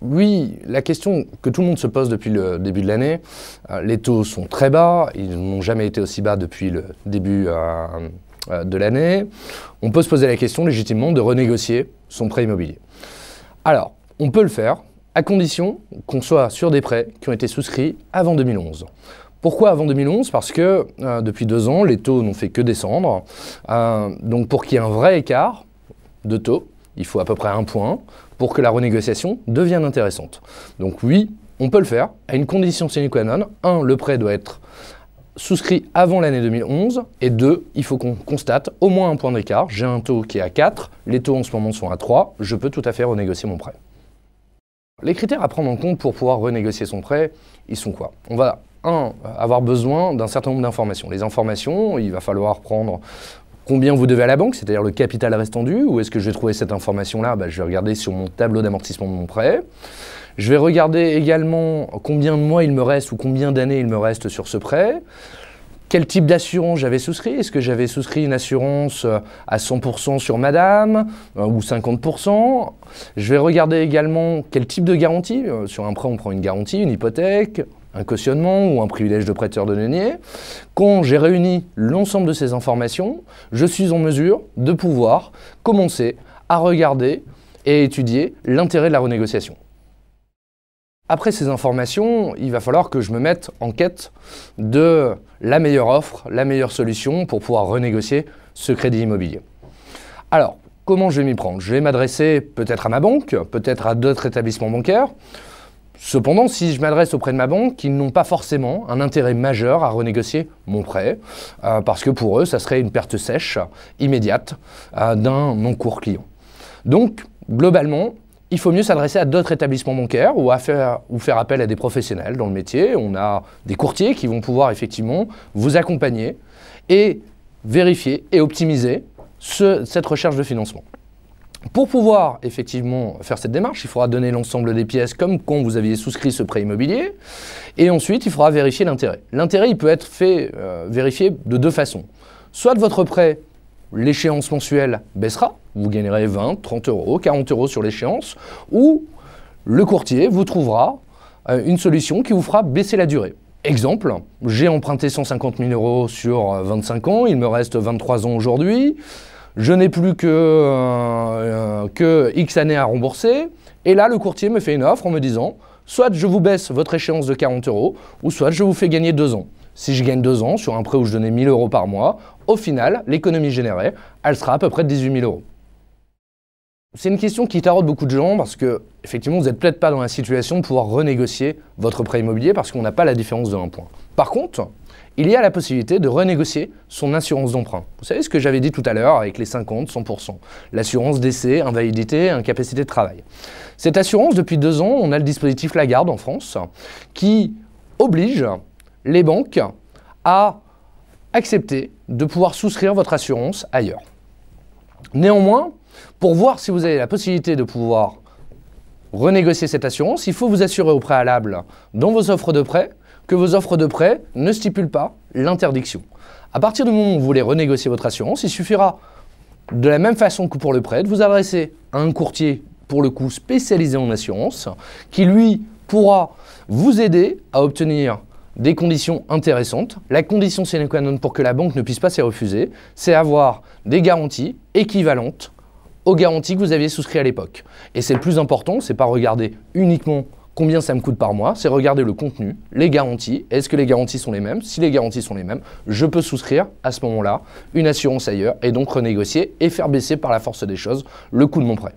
Oui, la question que tout le monde se pose depuis le début de l'année, les taux sont très bas, ils n'ont jamais été aussi bas depuis le début de l'année. On peut se poser la question légitimement de renégocier son prêt immobilier. Alors, on peut le faire à condition qu'on soit sur des prêts qui ont été souscrits avant 2011. Pourquoi avant 2011? Parce que depuis 2 ans, les taux n'ont fait que descendre. Donc pour qu'il y ait un vrai écart de taux, il faut à peu près 1 point pour que la renégociation devienne intéressante. Donc oui, on peut le faire à une condition sine qua non. 1, le prêt doit être souscrit avant l'année 2011. Et 2, il faut qu'on constate au moins 1 point d'écart. J'ai un taux qui est à 4, les taux en ce moment sont à 3, je peux tout à fait renégocier mon prêt. Les critères à prendre en compte pour pouvoir renégocier son prêt, ils sont quoi? On va avoir besoin d'un certain nombre d'informations. Les informations, il va falloir prendre combien vous devez à la banque, c'est-à-dire le capital restant dû. Où est-ce que je vais trouver cette information-là? Je vais regarder sur mon tableau d'amortissement de mon prêt. Je vais regarder également combien de mois il me reste ou combien d'années il me reste sur ce prêt. Quel type d'assurance j'avais souscrit? Est-ce que j'avais souscrit une assurance à 100% sur madame ou 50%? Je vais regarder également quel type de garantie. Sur un prêt, on prend une garantie, une hypothèque, un cautionnement ou un privilège de prêteur de denier. Quand j'ai réuni l'ensemble de ces informations, je suis en mesure de pouvoir commencer à regarder et étudier l'intérêt de la renégociation. Après ces informations, il va falloir que je me mette en quête de la meilleure offre, la meilleure solution pour pouvoir renégocier ce crédit immobilier. Alors, comment je vais m'y prendre? Je vais m'adresser peut-être à ma banque, peut-être à d'autres établissements bancaires. Cependant, si je m'adresse auprès de ma banque, ils n'ont pas forcément un intérêt majeur à renégocier mon prêt, parce que pour eux, ça serait une perte sèche, immédiate, d'un encours client. Donc, globalement, il faut mieux s'adresser à d'autres établissements bancaires ou faire appel à des professionnels dans le métier. On a des courtiers qui vont pouvoir effectivement vous accompagner et vérifier et optimiser cette recherche de financement. Pour pouvoir effectivement faire cette démarche, il faudra donner l'ensemble des pièces comme quand vous aviez souscrit ce prêt immobilier. Et ensuite, il faudra vérifier l'intérêt. L'intérêt, il peut être vérifié de 2 façons. Soit de votre prêt, l'échéance mensuelle baissera, vous gagnerez 20, 30 euros, 40 euros sur l'échéance, ou le courtier vous trouvera une solution qui vous fera baisser la durée. Exemple, j'ai emprunté 150 000 euros sur 25 ans, il me reste 23 ans aujourd'hui, je n'ai plus que X années à rembourser, et là le courtier me fait une offre en me disant soit je vous baisse votre échéance de 40 euros, ou soit je vous fais gagner 2 ans. Si je gagne 2 ans sur un prêt où je donnais 1 000 euros par mois, au final, l'économie générée, elle sera à peu près de 18 000 euros. C'est une question qui taraude beaucoup de gens parce que, effectivement, vous n'êtes peut-être pas dans la situation de pouvoir renégocier votre prêt immobilier parce qu'on n'a pas la différence de 1 point. Par contre, il y a la possibilité de renégocier son assurance d'emprunt. Vous savez ce que j'avais dit tout à l'heure avec les 50, 100%. L'assurance décès, invalidité, incapacité de travail. Cette assurance, depuis 2 ans, on a le dispositif Lagarde en France qui oblige les banques à accepter de pouvoir souscrire votre assurance ailleurs. Néanmoins, pour voir si vous avez la possibilité de pouvoir renégocier cette assurance, il faut vous assurer au préalable dans vos offres de prêt que vos offres de prêt ne stipulent pas l'interdiction. À partir du moment où vous voulez renégocier votre assurance, il suffira de la même façon que pour le prêt de vous adresser à un courtier pour le coup spécialisé en assurance qui lui pourra vous aider à obtenir des conditions intéressantes. La condition sine qua non pour que la banque ne puisse pas s'y refuser, c'est avoir des garanties équivalentes aux garanties que vous aviez souscrites à l'époque. Et c'est le plus important, c'est pas regarder uniquement combien ça me coûte par mois, c'est regarder le contenu, les garanties. Est-ce que les garanties sont les mêmes? Si les garanties sont les mêmes, je peux souscrire à ce moment-là une assurance ailleurs et donc renégocier et faire baisser par la force des choses le coût de mon prêt.